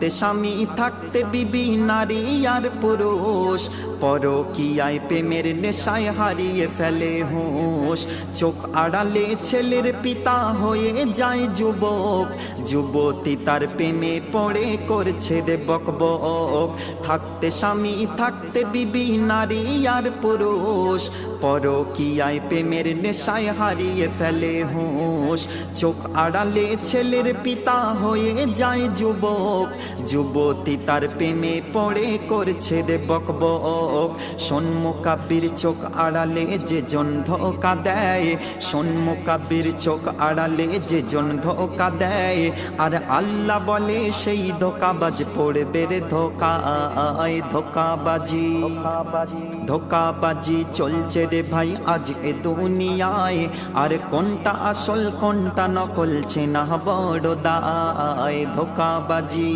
থাকতে স্বামী থাকতে বিবি নারী আর পুরুষ, পরকীয়ায় প্রেমের নেশায় হারিয়ে ফেলে হুঁশ। চোখ আড়ালে ছেলের পিতা হয়ে যায় যুবক, যুবতী তার প্রেমে পড়ে করছে রে বকবক। থাকতে স্বামী থাকতে বিবি নারী আর পুরুষ, পরকীয়ায় প্রেমের নেশায় হারিয়ে ফেলে হুঁশ। চোখ আড়ালে ছেলের পিতা হয়ে যায় যুবক, যুবতী তার প্রেমে পড়ে করছে রে বকবক। সন্মুখাবির চোখ আড়ালে যে জন ধোঁকা দেয়, সন্মুখাবির চোখ আড়ালে যে জন ধোঁকা দেয়, আর আল্লাহ বলে সেই ধোঁকাবাজ পড়বে রে ধোঁকায়। ধোঁকাবাজি ধোঁকাবাজি চলছে রে ভাই আজ এ দুনিয়ায়, আর কোনটা আসল কোনটা নকল চেনা বড় দায়। ধোঁকাবাজি।